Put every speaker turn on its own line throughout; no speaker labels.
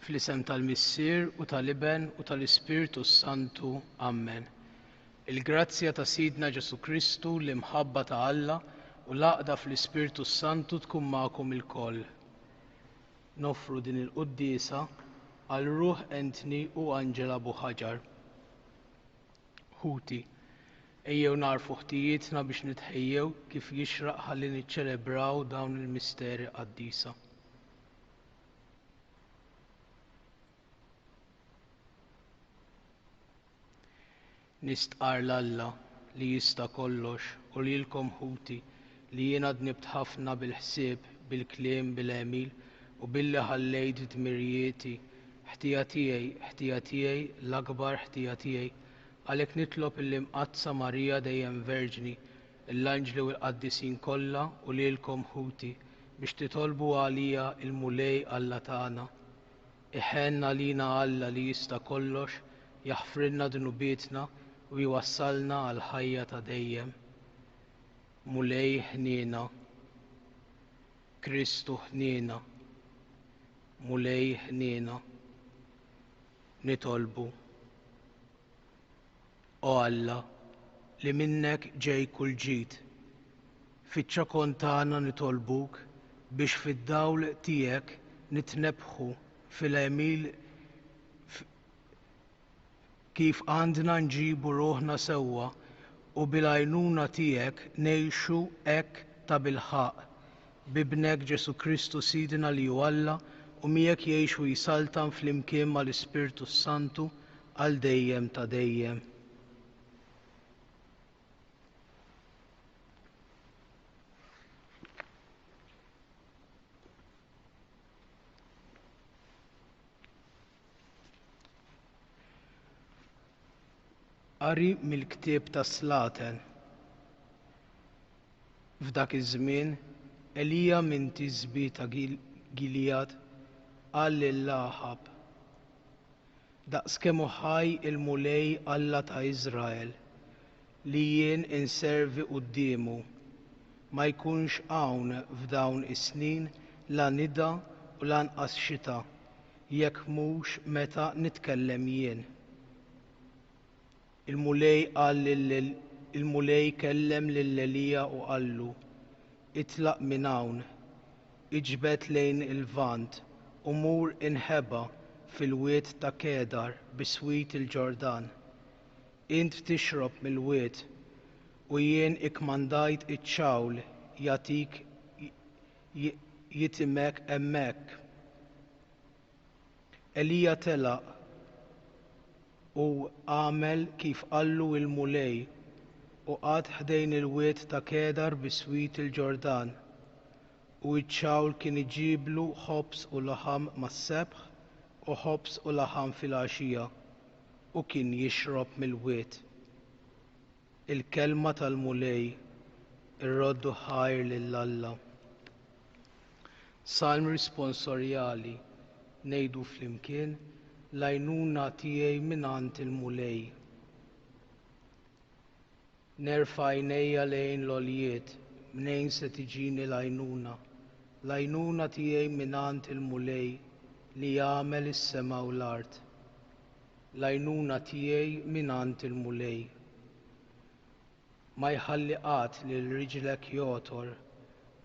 Fl-isem tal-Missier u tal-Iben u tal-Ispirtu Santu. Amen. Il-grazzja ta' Sidna Ġesu Kristu, l-imħabba ta' Alla u l-għaqda fl-Ispirtu Santu tkun magħkom ilkoll. Nofru din il-Quddiesa għal ruħ Entni u Anġela Buħaġar. Ħuti, ejjew narfu ħtijietna biex nitħejjew kif jixraq ħalli niċċelebraw dawn il-misteri qaddisa. Nistqar l-Alla li jista' kollox u lilkom ħuti li jiena dnibt ħafna bil-ħsieb, bil-kliem, bil-għemil u billi ħallejt dmirjieti ħtija tiegħi l-akbar ħtija tiegħi għalhekk nitlob il-imqazza Marija dejjem Verġni, l-anġli u l-qaddisin kollha u lilkom ħuti biex titolbu għalija il-mulej Alla tagħna. Iħenna lina Alla li jista' kollox jaħfrilna dunubietna u jwassalna għal ħajja ta' dejjem. Mulej ħniena, Kristu ħniena, mulej ħniena, nitolbu. O Alla, li minnek ġej kull ġid, fiċ-ċakon tagħna nitolbuk biex fid-dawl tiegħek nitnebħu fil-għemil kif għandna nġibu ruħna sewwa u bil-għajnuna tiegħek ngħixu hekk ta' bilħaq bibnek Ġesu Kristu Sidna li hu Alla u miegħek jgħixu jisaltan flimkien mal-Ispirtu Santu għal dejjem ta' dejjem. Qari mill-ktieb tas-6. F'dak iż-żmien Elija minn Tiżbi ta' Gilead qal lil-Aħab: daqskemm hu ħaj il-mulej Alla ta' Iżrael li jien inservi qudiemu ma jkunx hawn f'dawn is-snin la nida u lanqas xita jekk mhux meta nitkellem jien. Il-mulej kellem lil-Elija u qallu: itlaq minn hawn, iġbed lejn il-lvant u mur inħeba fil-wied ta' Kedar biswit il-Ġordan. Int tixrob mill-wied u jien ikkmandajt iċ-ċawl jagħtik jitimek hemmhekk. Elija telaq u għamel kif qallu l-mulej u qgħad ħdejn il-wied ta' Kedar biswit il-Ġordan u ċ-ċawl kien iġiblu ħobż u laħam mas-sebħ u ħobż u laħam fil-għaxija u kien jixrob mill-wied. Il-kelma tal-mulej irroddu ħajr lill-Alla. Salm risponsorjali ngħidu flimkien: l-għajnuna tiegħi mingħand il-mulej. Nerfa' għajnejja lejn l-għoljiet, mnejn se tiġini l-għajnuna. L-għajnuna tiegħi mingħand il-mulej li jagħmel is-sema u l-art. L-għajnuna tiegħi mingħand il-mulej. Ma jħalli qatt lil riġlek jotor,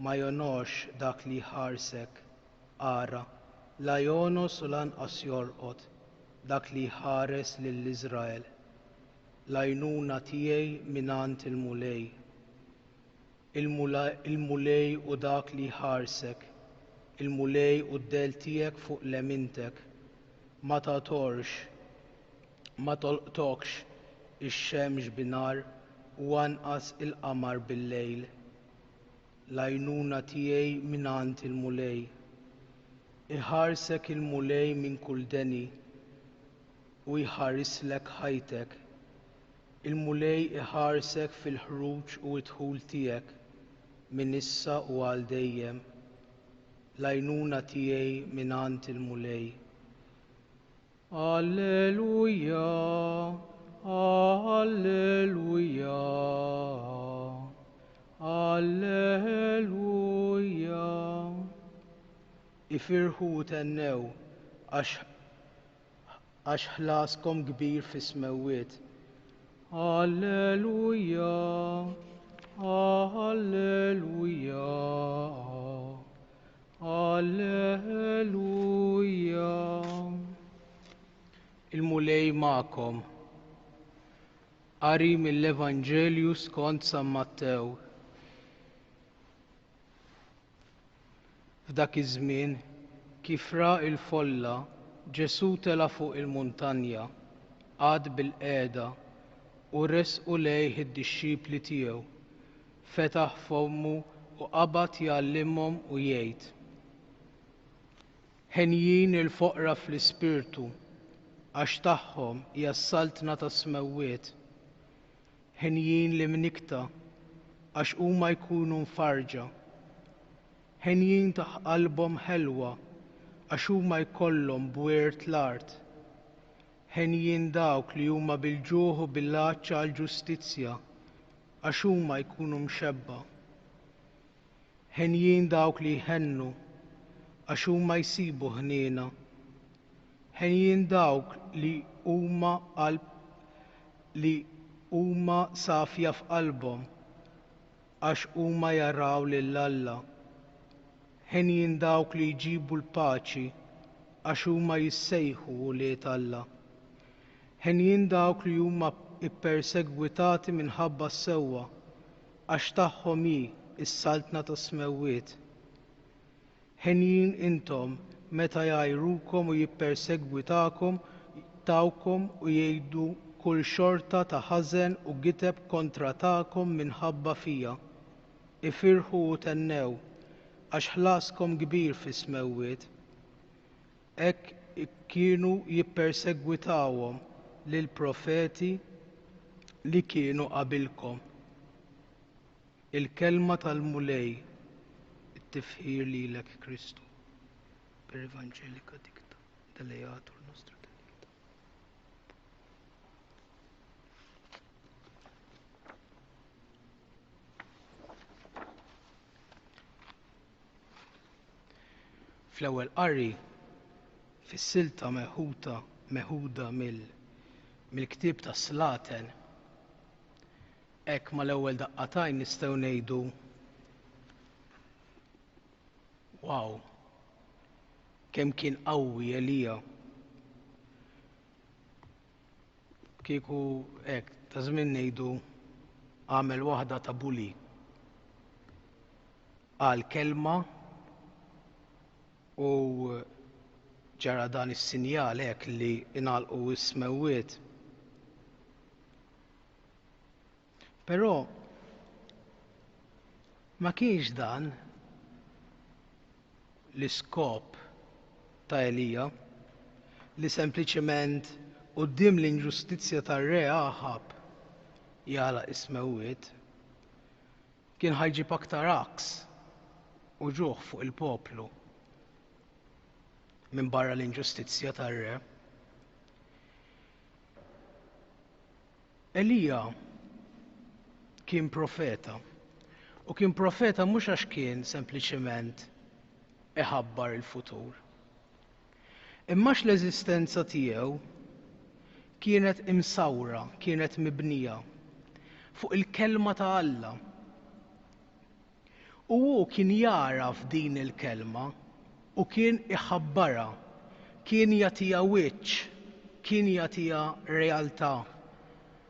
ma jonox dak li jħarsek ara, la jonos u lanqas jorqod dak li ħares lill-Iżrael. L-għajnuna tiegħi mingħand il-mulej. Il-mulej u dak li ħarsek, il-mulej u d-del tiegħek fuq lemintek. Ma tolqtokx ix-xemx binar u anqas il-qamar bil-lejl. L-għajnuna tiegħi mingħand il-mulej. Iħarsek il-mulej minn kull deni u jħarrislek ħajtek. Il-mulej iħarsek fil-ħruġ u d-dħul tiegħek minn issa u għal dejjem. L-għajnuna tiegħi mingħand il-mulej. Alleluja, alleluja, alleluja. Ifirħu tennew għax ħlaskom kbir fis-smewwiet. Alleluja, alleluja, alleluja. Il-mulej magħkom. Qari mill-Evanġelju skont San Mattew. F'dak iż-żmien, kif ra il-folla, Ġesu tela fuq il-muntanja, għad bil-qiegħda u resqu lejh id-dixxipli tiegħu. Fetaħ fommu u qabad jgħallimhom u jgħid: Ħenjin il-foqra fl-ispirtu, għax tagħhom hija s-saltna tas-smewwiet. Ħenjin l-imnikta, għax huma jkunu mfarġa. Ħenjin taħ qalbhom ħelwa, għax huma jkollhom bwiert l-art. Ħenjin dawk li huma bil-ġuħ u bil-għaġġ għall-ġustizzja, għax huma jkunu mxebba. Ħenjin dawk li jħennu, għax huma jsibu ħniena. Ħenjin dawk li huma safja f'qalbhom, għax huma jaraw lil Alla. Ħenjin dawk li jġibu l-paċi, għax huma jissejħu wlied Alla. Ħenjin dawk li huma ippersegwitati minħabba s-sewwa, għax tagħhom hi s-saltna tas-smewwiet. Ħenjin intom meta jgħajrukom u jippersegwitakom tawkom u jgħidu kull xorta ta' ħażen u giteb kontra tagħkom minħabba fija. Ifirħu u tennew, għax ħlaskom kbir fis-smewwiet. Hekk kienu jippersegwitawhom lill-profeti li kienu qabilkom. Il-kelma tal-mulej, it-tifħir lilek Kristu. Per Evangelika dikta, delegatur nostra delicta. Fl-ewwel qari fis-silta meħuda mill-ktieb tas-Sla-10, hekk mal-ewwel daqqatajn nistgħu ngħidu wow, kemm kien qawwi Elija. Kieku hekk ta' żmien ngħidu għamel waħda ta' buli. Qal kelma u ġara dan is-sinjal hekk li ingħalqu s-smewwiet. Però ma kienx dan l-iskop ta' Elija li sempliċement quddiem l-inġustizzja tar-re Aħab jagħlaq is-smewwiet. Kien ħajġib aktar aqs u ġuħ fuq il-poplu minn barra l-inġustizzja tar-re. Elija kien profeta, u kien profeta mhux għax kien sempliċement iħabbar il-futur. Imma l-eżistenza tiegħu kienet imsawra, kienet mibnija fuq il-kelma ta' Alla. U hu kien jaraf din il-kelma u kien iħabbarha, kien jagħtiha wiċċ, kien jagħtiha realtà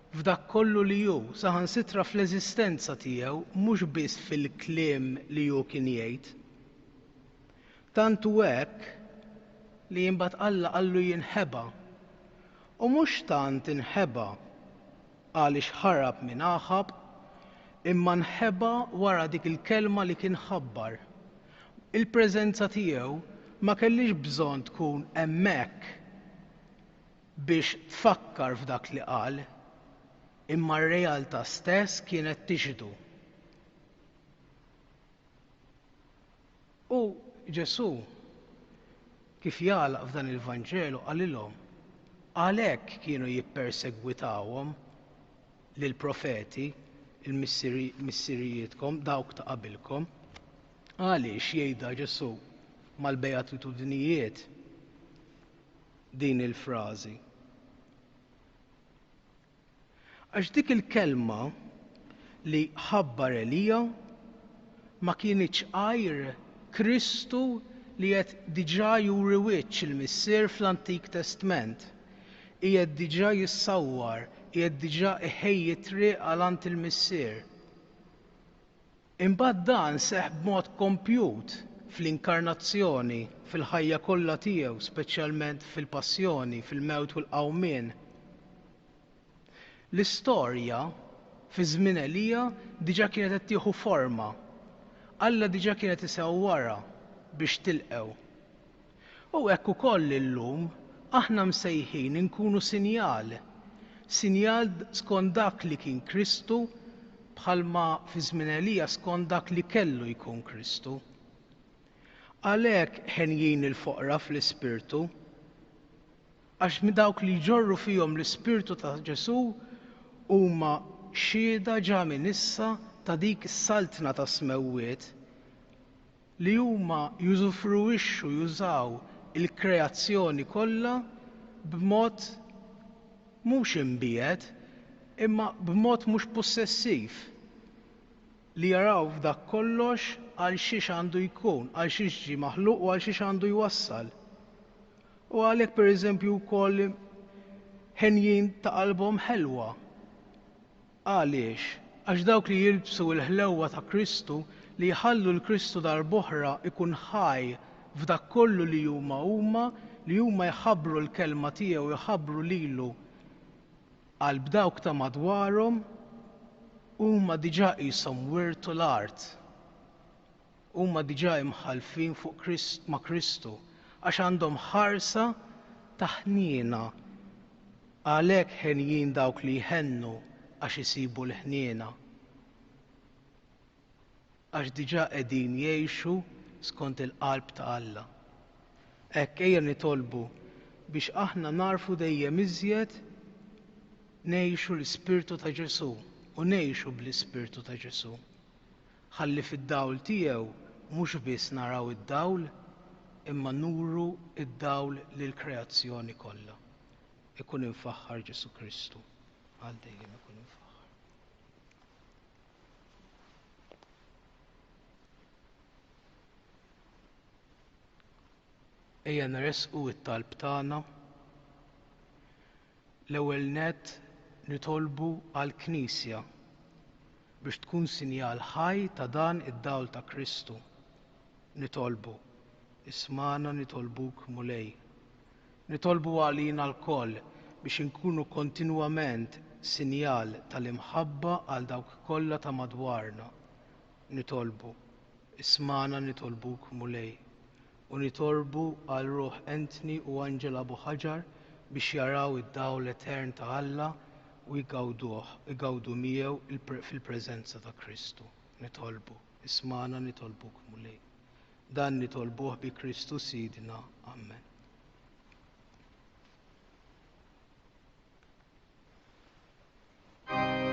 f'dak kollu li hu saħansitra fl-eżistenza tiegħu mhux biss fil-kliem li hu kien jgħid. Tantu hekk li imbagħad Alla qallu jinħeba, u mhux tant inħeba għaliex ħarab minn Aħab, imma nħeba wara dik il-kelma li kien ħabbar. Il-preżenza tiegħu ma kellix bżonn tkun hemmhekk biex tfakkar f'dak li qal, imma r-realtà stess kienet tixdu. U Ġesu kif jagħlaq f'dan il-Vanġelu qalilhom għalhekk kienu jippersegwitawhom lill-profeti, il-missirijietkom, dawk ta' qabilkom. Għaliex jgħidha Ġesu mal-beatitudnijiet din il-frażi. Għax dik il-kelma li ħabbar Elija ma kienx għajr Kristu li qed diġà juri wiċċ il-missier fl-Antik Testament. Qiegħed diġà jissawwar, qiegħed diġà iħejji triq għalant il-missier. Imbagħad dan seħħ b'mod kompjut fl-inkarnazzjoni, fil-ħajja kollha tiegħu, speċjalment fil-passjoni, fil-mewt u l-qawmien. L-istorja fi żmien Elija diġà kienet qed tieħu forma. Alla diġà kienet isewwara biex tilqew. U hekk ukoll illum aħna msejħin inkunu sinjal skont dak li kien Kristu bħalma fi żmien Elija skont dak li kellu jkun Kristu. Għalhekk ħenjin il-foqra fl-Ispirtu, għax minn dawk li jġorru fihom l-Ispirtu ta' Ġesu huma xhieda ġa minn issa ta' dik is-saltna ta' smewwiet li huma jużufruwixxu jużaw il-kreazzjoni kollha b'mod mhux imbiegħed imma b'mod mhux possessiv li jaraw f'dak kollox għal xiex għandu jkun, għal xiex ġie maħluq u għal xiex għandu jwassal. U għalhekk pereżempju wkoll ħenjin ta' qalbhom ħelwa. Għaliex? Għax dawk li jilbsu l-ħlewwa ta' Kristu li jħallu l-Kristu darb'oħra ikun ħaj f'dak kollu li huma jħabbru l-kelma tiegħu jħabbru lilu għal b'dawk ta' madwarhom huma diġà qishom wirtu l-art. Huma diġà imħallfin fuq ma' Kristu għax għandhom ħarsa ta' ħniena. Għalhekk ħenjin dawk li jħennu għax isibu l-ħniena. Għax diġà qegħdin jgħixu skont il-qalb ta' Alla. Hekk ejja nitolbu biex aħna narfu dejjem iżjed ngħixu l-Ispirtu ta' Ġesu u ngħixu bl-Ispirtu ta' Ġesu. Ħalli fid-dawl tiegħu mhux biss naraw id-dawl imma nuru id-dawl lill-kreazzjoni kollha. Ikun infaħħar Ġesu Kristu. Għal dejjem ikun infaħħar. Ejja nresqu t-talb tagħna. L-ewwel nett nitolbu għall-Knisja biex tkun sinjal ħaj ta' dan id-dawl ta' Kristu. Nitolbu, ismana nitolbuk mulej. Nitolbu għalina l-koll biex inkunu kontinwament sinjal tal-imħabba għal dawk kollha ta' madwarna. Nitolbu, ismana nitolbuk mulej. U nitolbu għal Ruħ Entni u Anġela Abu Ħaġar biex jaraw id-dawl etern ta' Alla u jgawdu miegħu fil-preżenza ta' Kristu. Nitolbu, ismana nitolbuk mulej. Dan nitolbuh bi Kristu Sidna. Amen.
Thank you.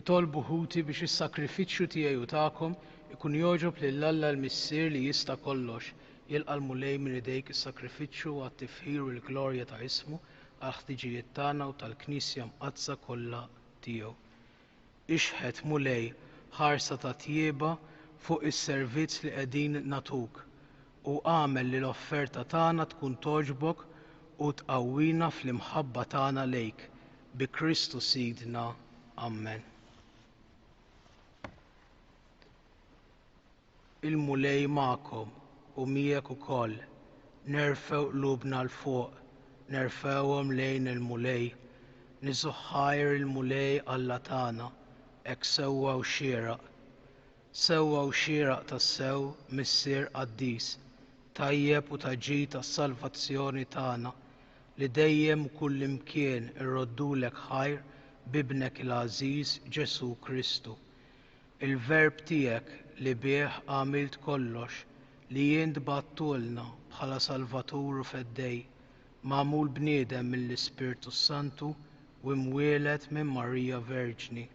Nitolbu ħuti biex is-sakrifiċċju tiegħi u tagħkom ikun jogħġob lill-Alla l-Missier li jista' kollox, jilqa' l-mulej minn idejk is-sakrifiċċju għat-tifħir u l-glorja ta' ismu għal ħtiġijiet tagħna u tal-Knisja mqadsa kollha tiegħu. Ixħed mulej ħarsa ta' tjieba fuq is-servizz li qegħdin nagħtuk u għamel li l-offerta tagħna tkun togħġbok u tqawwina fl-imħabba tagħna lejk bi Kristu Sidna. Amen. Il-mulej magħkom u miegħek ukoll nerfgħu qlubna l fuq, nerfgħuhom lejn il-mulej, niżuħħajr il-mulej Alla tagħna, hekk sewwa u xieraq tas-sew Missier Quddies, tajjeb u taġid tas-salvazzjoni tagħna li dejjem u kullimkien irroddulek ħajr bibnek il-għażiż Ġesu Kristu. Il-verb tiegħek li bih għamilt kollox li jien tbattulna bħala Salvatur u Feddej, magħmul bniedem mill-Ispirtu Santu u mwieled minn Marija Verġni.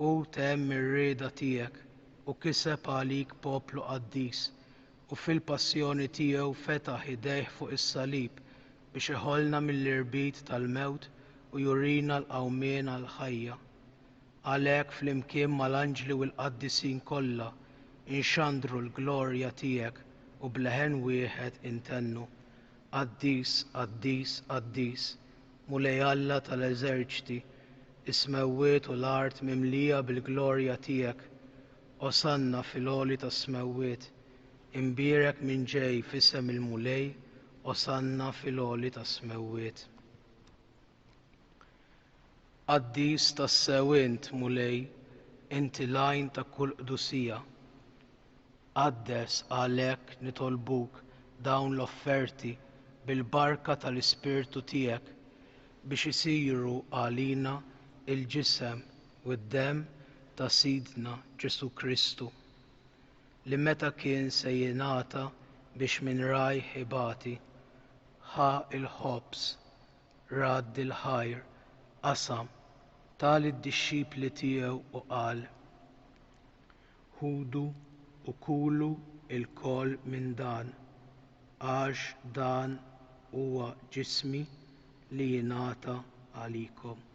U temm ir-rieda tiegħek u kiseb għalik poplu Quddies u fil-passjoni tiegħu fetaħ idejh fuq is-salib biex iħollna mill-irbit tal-mewt u jurina l-qawmien għall-ħajja. Għalhekk flimkien mal-anġli u l-qaddisin kollha inxandru l-glorja tiegħek u bleħen wieħed intennu. Quddies, Quddies, Quddies, mulej Alla tal-eżerċiti, is-smewwiet u l-art mimlija bil-glorja tiegħek. Osanna fil-għoli tas-smewwiet, imbierek minn ġej f'isem il-mulej, osanna fil-għoli tas-smewwiet. Quddies tas-sew int mulej, inti l-għajn ta' kull qdusija. Qaddes għalhekk nitolbuk dawn l-offerti bil-barka tal-Ispirtu tiegħek biex isiru għalina il-ġisem u d-demm ta' Sidna Ġesu Kristu li meta kien se jingħata biex minn rajh ibati, ħa il-ħobs, radd il-ħajr, qasam tal id-dixxipli tiegħu u qal: ħudu u kulu il-koll minn dan, għax dan huwa ġismi li jingħata għalikom.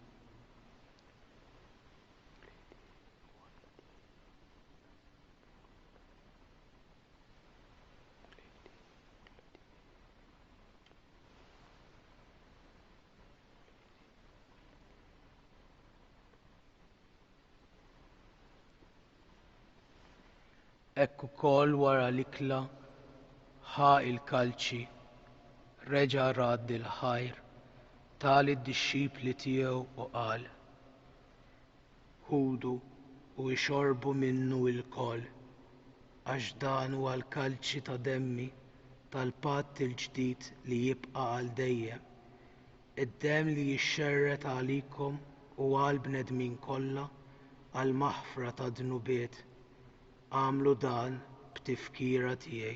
Hekk ukoll wara l-ikla ħa il-kalċi, reġa' radd il-ħajr tal id-dixxipli tiegħu u qal: ħudu u jxorbu minnu l-koll, għax dan huwa l-kalċi ta' demmi tal-patt il-ġdid li jibqa' għal dejjem, id-demm li jixxerret għalikom u għal bnedmin kollha għal maħfra ta' dnubiet. Għamlu dan b'tifkira tiegħi.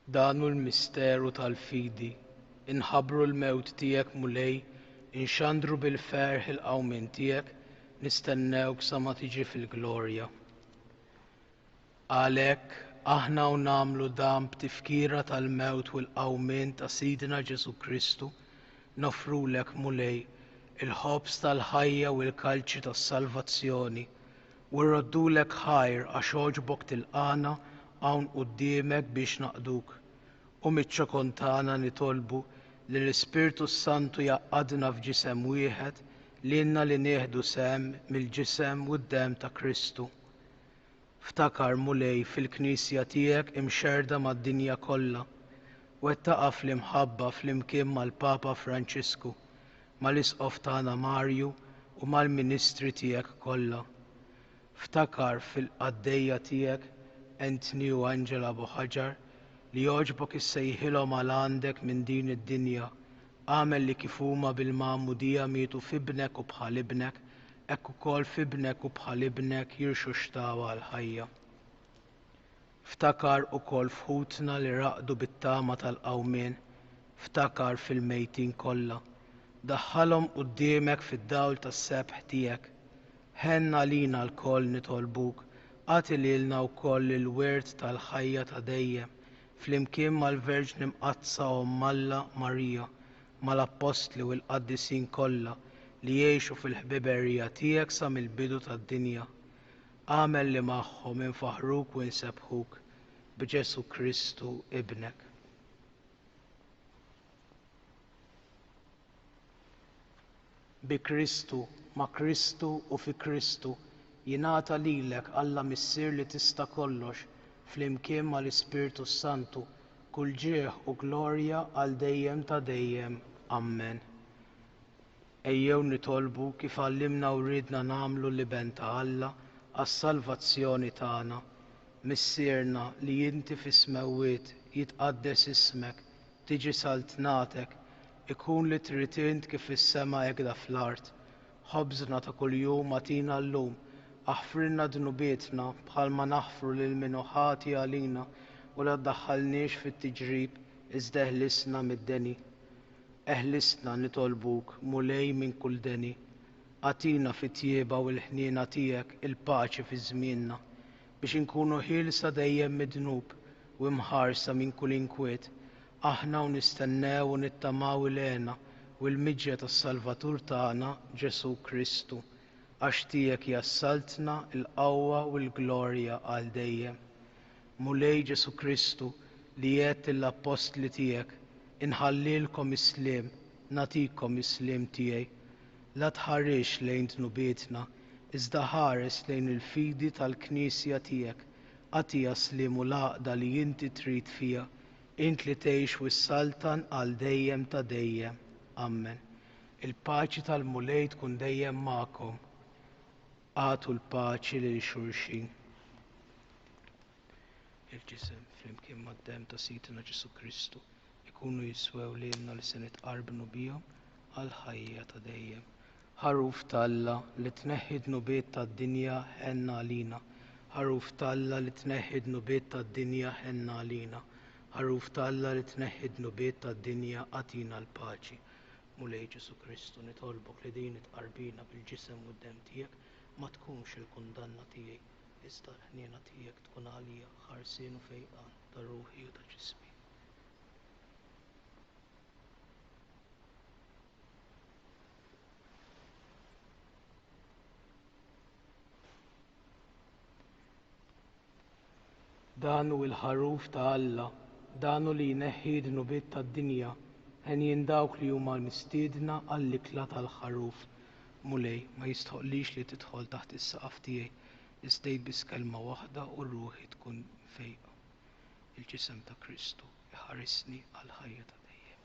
Dan hu l-misteru tal-fidi, inħabbru l-mewt tiegħek mulej, inxandru bil-ferħ il-qawmien tiegħek, nistennewk sa ma tiġi fil-glorja. Għalhekk aħna u nagħmlu dan b'tifkira tal-mewt u l-qawmien ta' Sidna Ġesu Kristu, nofrulek mulej il-ħobs tal-ħajja u l-kalċi tas-salvazzjoni u rroddulek ħajr għax ogħġbok tilqana hawn quddiemek biex naqduk. U miċ-ċokontana nitolbu li l-Ispirtu Santu jaqqadna f'ġisem wieħed lilna li nieħdu sehem mill-ġisem u d-demm ta' Kristu. Ftakar mulej fil-Knisja tiegħek imxerda mad-dinja kollha u qed taqa' fl-imħabba flimkien mal-Papa Franċisku, mal-Isqof tagħna Marju u mal-Ministri tiegħek kollha. Ftakar fil-qaddejja tiegħek Anthony u Angela Abu Ħaġar li jogħġbok issejħilhom għal għandek minn din id-dinja Għamel li kif huma bil-ma'mudija mietu f'ibnek u bħal ibnek, hekk ukoll f'ibnek u bħal ibnek jirxu xtawa għall-ħajja. Ftakar ukoll f'ħutna li raqdu bit-tama tal-qawmien, ftakar fil-mejtin kollha. Daħħalhom quddiemek fid-dawl tas-sebħ tiegħek. Ħenna lina l-koll nitolbuk, għati lilna wkoll il-wirt tal-ħajja ta' dejjem, flimkien mal-Verġni mqazza u Alla Marija, mal-Apostli u l-Qaddisin kollha li jgħixu fil-ħbiberija tiegħek sa mill-bidu tad-dinja. Għamel li magħhom infaħruk u nsebħuk b'Ġesu Kristu ibnek. Bi Kristu, ma' Kristu u fi Kristu jingħata lilek Alla Missier li tista' kollox flimkien mal-Ispirtu Santu kull ġieħ u glorja għal dejjem ta' dejjem. Amen. Ejjew nitolbu kif għallimna u ridna nagħmlu l-iben ta' Alla għas-salvazzjoni tagħna. Missierna li inti fis-smewwiet jitqaddes ismek, tiġi saltnatek, ikun li trid int kif fis-sema hekk fl-art. Ħobżna ta' kuljum agħtina llum, aħfrilna dnubietna bħalma naħfru lil min hu ħati għalina u la ddaħħalniex fit-tiġrib iżda eħlisna mid-deni. Eħlisna nitolbuk mulej minn kull deni. Għatina fit-tjieba u l-ħniena tiegħek il-paċi fi żmienna biex inkunu ħielsa dejjem mid-dnub u mħarsa minn kull inkwiet. Aħna u nistennew u nittamaw il-għena u l-miġja tas-Salvatur tagħna Ġesu Kristu, għax tiegħek jassaltna l-qawwa u l-glorja għal dejjem. Mulej Ġesu Kristu li għedt l-Apostli tiegħek, inħallilkom is-sliem, nagħtikom is-sliem tiegħi. La tħarrix lejn dnubietna, iżda ħares lejn il-fidi tal-Knisja tiegħek, għatiha sliem u l-għaqda li inti trid fiha, int li tgħix wis-saltan għal dejjem ta' dejjem. Amen. Il-paċi tal-mulej tkun dejjem magħkom. Għatu l-paċi lil xulxin. Il-ġisem flimkien mad-demm ta' Sidna Ġesu Kristu ikunu jiswew lilna li se nitqarbnu bihom għal ħajja ta' dejjem. Ħaruf tal-Alla li tneħħi dnubiet tad-dinja ħenna għalina. Ħaruf tal-Alla li tneħħi dnubiet tad-dinja ħenna għalina. Ħaruf tal-Alla li tneħħi dnubiet tad-dinja għatina l-paċi. Mulej Ġesu Kristu nitolbok li din itqarbina bil-ġisem u d-demm tiegħek ma tkunx il-kundanna tiegħi, iżda l-ħniena tiegħek tkun għalija ħarsien u fejqan ta' ruħi u ta' ġismi. Dan hu l-ħaruf ta' Alla, dan hu li jneħħi d-dnubiet tad-dinja, ħenjin dawk li huma mistiedna għall-ikla tal-ħaruf. Mulej ma jistħoqlix li tidħol taħt is-saqaf tiegħi, iżdejt biss kelma waħda u ruħi tkun fejqa. Il-ġisem ta' Kristu iħarisni għal ħajja ta' dejjem.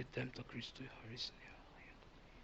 Id-demm ta' Kristu iħarisni għal ħajja ta' dejjem.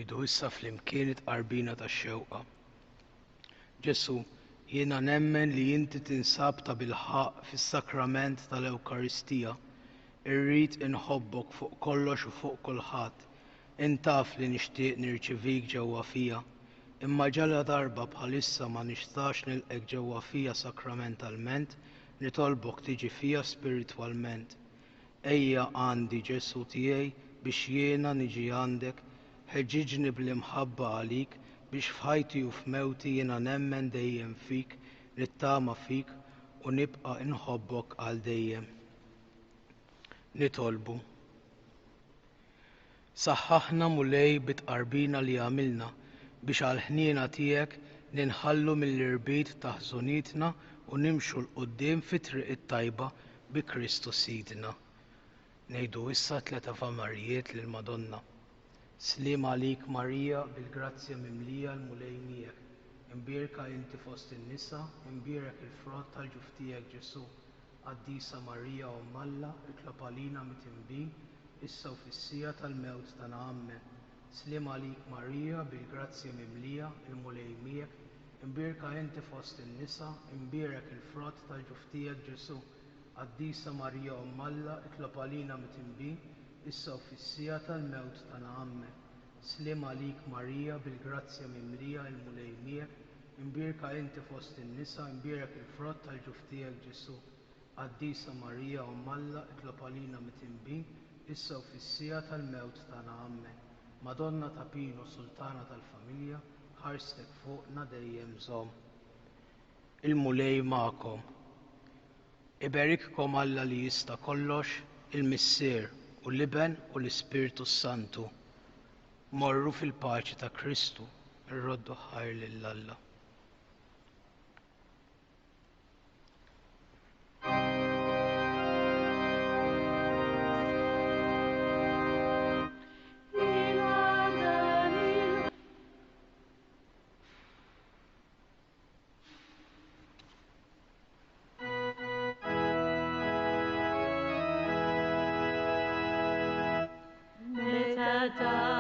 Ngħidu issa fl-imkien it-qarbina tax-xewqa. Ġesu, jiena nemmen li inti tinsab ta' bilħaq fis-sakrament tal-Ewkaristija. Irrid inħobbok fuq kollox u fuq kulħadd. Intaf li nixtieq nirċivik ġewwa fija, imma ġala darba bħalissa ma nixtax nilqek ġewwa fija sakramentalment, nitolbok tiġi fija spiritwalment. Ejja għandi Ġesu tiegħi biex jiena niġi għandek, ħeġġiġni bl-imħabba għalik biex f'ħajti u f'mewti jiena nemmen dejjem fik, nittama fik u nibqa' inħobbok għal dejjem. Nitolbu. Saħħaħna mulej bit-qarbina li għamilna biex għal ħniena tiegħek ninħallu mill-irbit ta' ħżunietna u nimxu l-qudiem fit-triq it-tajba bi Kristu Sidna. Ngħidu issa 3 Avamarijiet lil Madonna. Sliem għalik Marija, bil-grazzja mimlija l-mulej miegħek. Imbierka inti fost in-nisa, imbierek il-frott tal-ġuf tiegħek Ġesu. Quddiesa Marija Umm Alla, itlob għalina mit-tinbin, issa u fis-sija tal-mewt tagħna Amen. Sliem għalik Marija, bil-grazzja mimlija l-mulej miegħek. Imbierka inti fost in-nisa, imbierek il-frott tal-ġuf tiegħek Ġesu. Quddiesa Marija Umm Alla, itlob għalina mit-tinbin, issa u fis-sija tal-mewt tagħna Amen. Sliem għalik Marija, bil-grazzja mimlija l-mulej miegħek. Imbierka inti fost in-nisa, imbierek il-frott tal-ġuf tiegħek Ġesu. Quddiesa Marija Umm Alla, itlob għalina mit-tinbin, issa u fis-sija tal-mewt tagħna Amen. Madonna ta' Pino, Sultana tal-Familja, ħarstek fuqna dejjem żomm. Il-mulej magħkom. Iberikkom Alla li jista' kollox, il-Missier u l-Iben u l-Ispirtu Santu. Morru fil-paċi ta' Kristu, irroddu ħajr lil Alla.
Ta